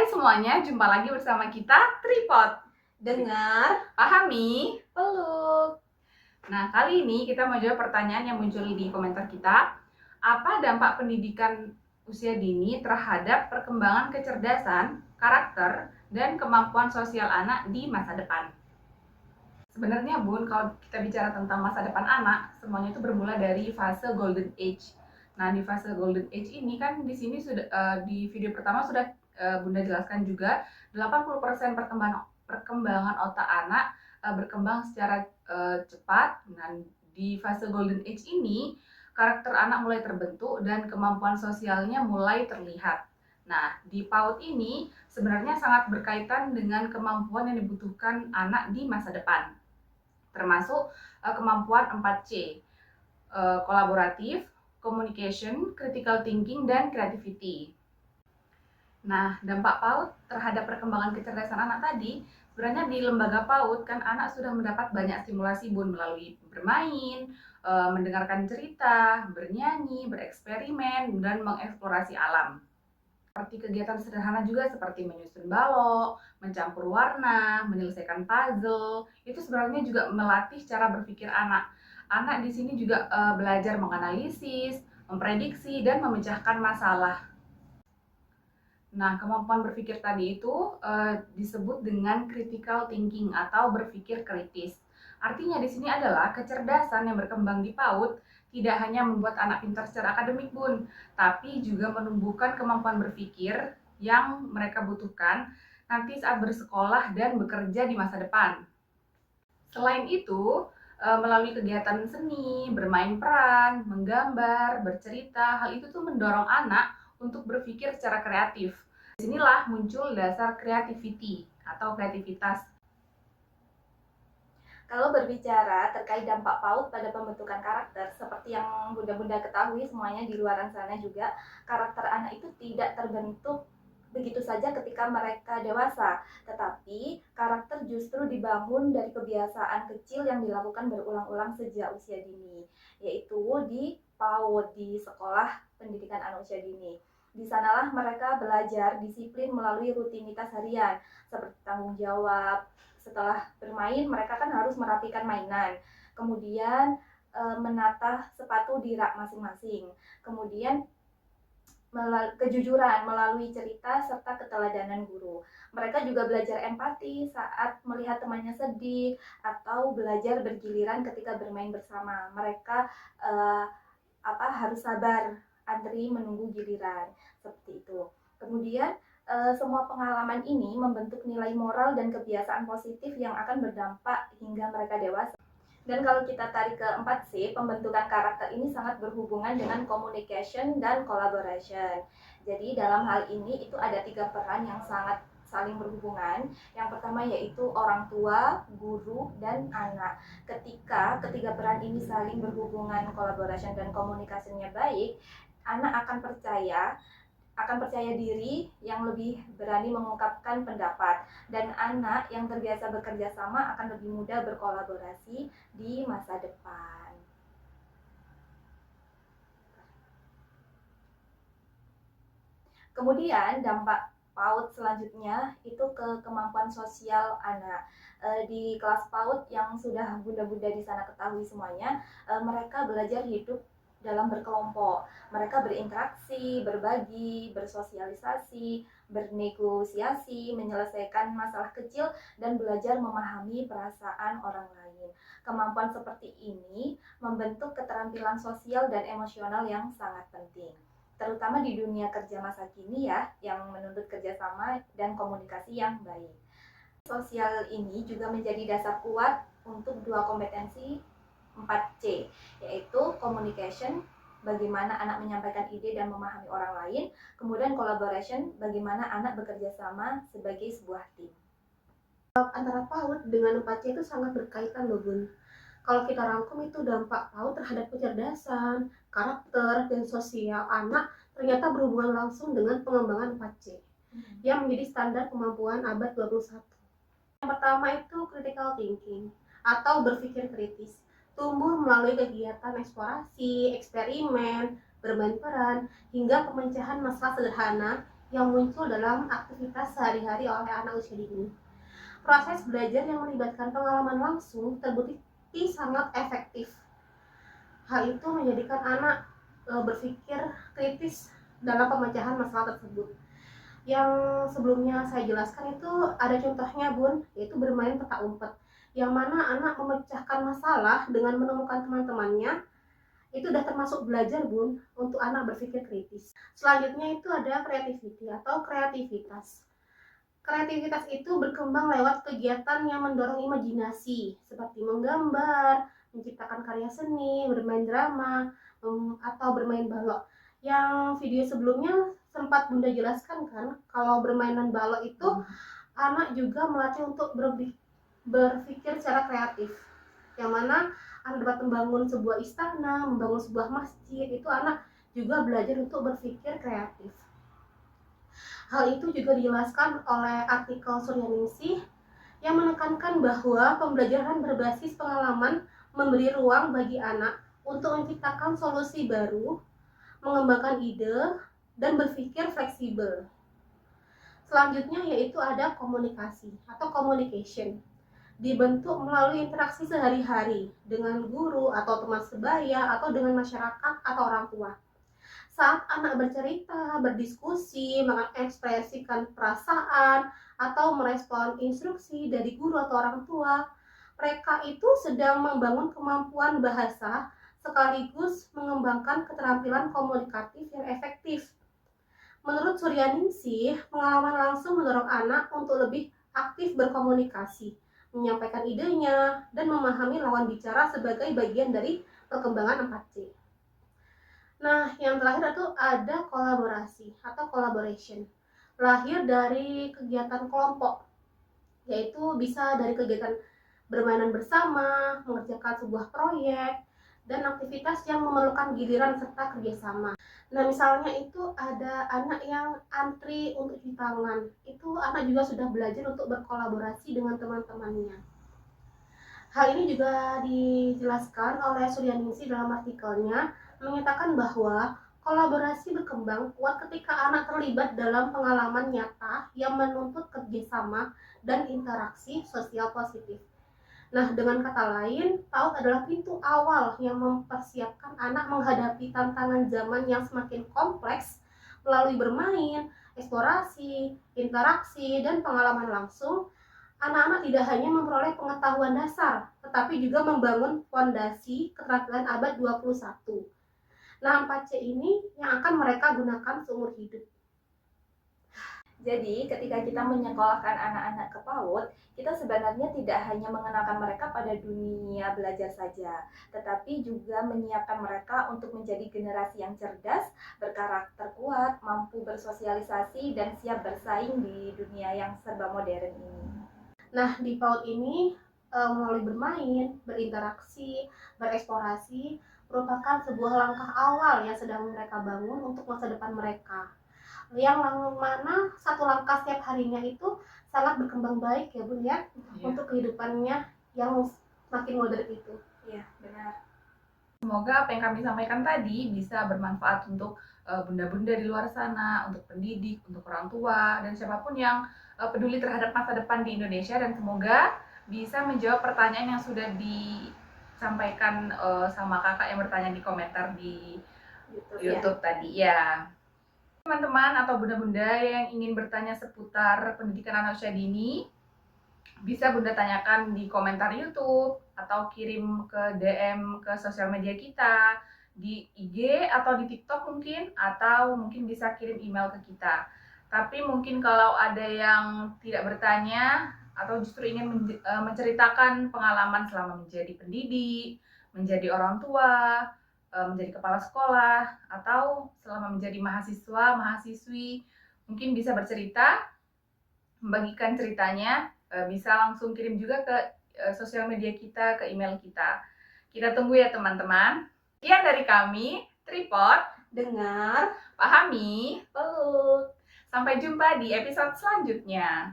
Hai semuanya, jumpa lagi bersama kita Tripod. Dengar, Pahami. peluk. Nah, kali ini kita mau jawab pertanyaan yang muncul di komentar kita. Apa dampak pendidikan usia dini terhadap perkembangan kecerdasan, karakter, dan kemampuan sosial anak di masa depan? Sebenarnya Bun, kalau kita bicara tentang masa depan anak, semuanya itu bermula dari fase golden age. Nah, di fase golden age ini kan di sini sudah di video pertama sudah Bunda jelaskan juga 80% perkembangan otak anak berkembang secara cepat. Nah, di fase golden age ini karakter anak mulai terbentuk dan kemampuan sosialnya mulai terlihat. Nah, di PAUD ini sebenarnya sangat berkaitan dengan kemampuan yang dibutuhkan anak di masa depan, termasuk kemampuan 4C, kolaboratif, communication, critical thinking, dan creativity. Nah, dampak PAUD terhadap perkembangan kecerdasan anak tadi, sebenarnya di lembaga PAUD kan anak sudah mendapat banyak stimulasi Bun, melalui bermain, mendengarkan cerita, bernyanyi, bereksperimen, dan mengeksplorasi alam. Seperti kegiatan sederhana juga seperti menyusun balok, mencampur warna, menyelesaikan puzzle, itu sebenarnya juga melatih cara berpikir anak. Anak di sini juga belajar menganalisis, memprediksi, dan memecahkan masalah. Nah, kemampuan berpikir tadi itu disebut dengan critical thinking atau berpikir kritis. Artinya di sini adalah kecerdasan yang berkembang di PAUD tidak hanya membuat anak pintar secara akademik Bun, tapi juga menumbuhkan kemampuan berpikir yang mereka butuhkan nanti saat bersekolah dan bekerja di masa depan. Selain itu, melalui kegiatan seni, bermain peran, menggambar, bercerita, hal itu tuh mendorong anak untuk berpikir secara kreatif. Disinilah muncul dasar creativity atau kreativitas. Kalau berbicara terkait dampak PAUD pada pembentukan karakter, seperti yang bunda-bunda ketahui semuanya di luar sana juga, karakter anak itu tidak terbentuk begitu saja ketika mereka dewasa, tetapi karakter justru dibangun dari kebiasaan kecil yang dilakukan berulang-ulang sejak usia dini, yaitu di PAUD, di sekolah pendidikan anak usia dini. Di sanalah mereka belajar disiplin melalui rutinitas harian, seperti tanggung jawab. Setelah bermain, mereka kan harus merapikan mainan, kemudian menata sepatu di rak masing-masing, kemudian kejujuran melalui cerita serta keteladanan guru. Mereka juga belajar empati saat melihat temannya sedih atau belajar bergiliran ketika bermain bersama. Mereka harus sabar antri menunggu giliran, seperti itu. Kemudian semua pengalaman ini membentuk nilai moral dan kebiasaan positif yang akan berdampak hingga mereka dewasa. Dan kalau kita tarik ke 4C, pembentukan karakter ini sangat berhubungan dengan communication dan collaboration. Jadi dalam hal ini itu ada 3 peran yang sangat saling berhubungan. Yang pertama yaitu orang tua, guru, dan anak. Ketika ketiga peran ini saling berhubungan, collaboration dan komunikasinya baik, anak akan percaya diri, yang lebih berani mengungkapkan pendapat, dan anak yang terbiasa bekerja sama akan lebih mudah berkolaborasi di masa depan. Kemudian dampak PAUD selanjutnya itu ke kemampuan sosial anak. Di kelas PAUD yang sudah bunda-bunda di sana ketahui semuanya, mereka belajar hidup dalam berkelompok. Mereka berinteraksi, berbagi, bersosialisasi, bernegosiasi, menyelesaikan masalah kecil, dan belajar memahami perasaan orang lain. Kemampuan seperti ini membentuk keterampilan sosial dan emosional yang sangat penting, terutama di dunia kerja masa kini ya, yang menuntut kerjasama dan komunikasi yang baik. Sosial ini juga menjadi dasar kuat untuk 2 kompetensi 4C, yaitu communication, bagaimana anak menyampaikan ide dan memahami orang lain, kemudian collaboration, bagaimana anak bekerja sama sebagai sebuah tim. Antara PAUD dengan 4C itu sangat berkaitan loh Bun. Kalau kita rangkum itu dampak PAUD terhadap kecerdasan, karakter, dan sosial anak ternyata berhubungan langsung dengan pengembangan 4C yang menjadi standar kemampuan abad 21. Yang pertama itu critical thinking atau berpikir kritis, tumbuh melalui kegiatan eksplorasi, eksperimen, bermain peran, hingga pemecahan masalah sederhana yang muncul dalam aktivitas sehari-hari oleh anak usia dini. Proses belajar yang melibatkan pengalaman langsung terbukti sangat efektif. Hal itu menjadikan anak berpikir kritis dalam pemecahan masalah tersebut. Yang sebelumnya saya jelaskan itu ada contohnya Bun, yaitu bermain petak umpet, yang mana anak memecahkan masalah dengan menemukan teman-temannya. Itu udah termasuk belajar Bun, untuk anak berpikir kritis. Selanjutnya itu ada creativity atau kreativitas. Kreativitas itu berkembang lewat kegiatan yang mendorong imajinasi, seperti menggambar, menciptakan karya seni, bermain drama, atau bermain balok. Yang video sebelumnya sempat Bunda jelaskan kan, kalau bermainan balok itu anak juga melatih untuk berpikir secara kreatif. Yang mana anak dapat membangun sebuah istana, membangun sebuah masjid, itu anak juga belajar untuk berpikir kreatif. Hal itu juga dijelaskan oleh artikel Suryaningsih yang menekankan bahwa pembelajaran berbasis pengalaman memberi ruang bagi anak untuk menciptakan solusi baru, mengembangkan ide, dan berpikir fleksibel. Selanjutnya yaitu ada komunikasi atau communication. Dibentuk melalui interaksi sehari-hari dengan guru atau teman sebaya atau dengan masyarakat atau orang tua. Saat anak bercerita, berdiskusi, mengekspresikan perasaan, atau merespon instruksi dari guru atau orang tua, mereka itu sedang membangun kemampuan bahasa sekaligus mengembangkan keterampilan komunikatif yang efektif. Menurut Suryaningsih, pengalaman langsung mendorong anak untuk lebih aktif berkomunikasi, menyampaikan idenya, dan memahami lawan bicara sebagai bagian dari perkembangan 4C. Nah, yang terakhir itu ada kolaborasi atau collaboration. Lahir dari kegiatan kelompok, yaitu bisa dari kegiatan bermainan bersama, mengerjakan sebuah proyek, dan aktivitas yang memerlukan giliran serta kerjasama. Nah, misalnya itu ada anak yang antri untuk cuci tangan. Itu anak juga sudah belajar untuk berkolaborasi dengan teman-temannya. Hal ini juga dijelaskan oleh Suryaningsih dalam artikelnya, menyatakan bahwa kolaborasi berkembang kuat ketika anak terlibat dalam pengalaman nyata yang menuntut kerjasama dan interaksi sosial positif. Nah, dengan kata lain, PAUD adalah pintu awal yang mempersiapkan anak menghadapi tantangan zaman yang semakin kompleks melalui bermain, eksplorasi, interaksi, dan pengalaman langsung. Anak-anak tidak hanya memperoleh pengetahuan dasar, tetapi juga membangun fondasi keterampilan abad 21. Nah, 4C ini yang akan mereka gunakan seumur hidup. Jadi, ketika kita menyekolahkan anak-anak ke PAUD, kita sebenarnya tidak hanya mengenalkan mereka pada dunia belajar saja, tetapi juga menyiapkan mereka untuk menjadi generasi yang cerdas, berkarakter kuat, mampu bersosialisasi, dan siap bersaing di dunia yang serba modern ini. Nah, di PAUD ini melalui bermain, berinteraksi, bereksplorasi merupakan sebuah langkah awal yang sedang mereka bangun untuk masa depan mereka. Yang mana satu langkah setiap harinya itu sangat berkembang baik ya Bun ya, untuk kehidupannya yang makin modern itu. Iya, benar. Semoga apa yang kami sampaikan tadi bisa bermanfaat untuk bunda-bunda di luar sana, untuk pendidik, untuk orang tua, dan siapapun yang peduli terhadap masa depan di Indonesia, dan semoga bisa menjawab pertanyaan yang sudah disampaikan sama kakak yang bertanya di komentar di YouTube tadi ya. Teman-teman atau bunda-bunda yang ingin bertanya seputar pendidikan anak usia dini, bisa Bunda tanyakan di komentar YouTube atau kirim ke DM ke sosial media kita di IG atau di TikTok mungkin, atau mungkin bisa kirim email ke kita. Tapi mungkin kalau ada yang tidak bertanya atau justru ingin menceritakan pengalaman selama menjadi pendidik, menjadi orang tua, menjadi kepala sekolah, atau selama menjadi mahasiswa, mahasiswi, mungkin bisa bercerita, membagikan ceritanya, bisa langsung kirim juga ke sosial media kita, ke email kita. Kita tunggu ya teman-teman. Sekian dari kami, Tripod, Dengar, pahami, peluk. sampai jumpa di episode selanjutnya.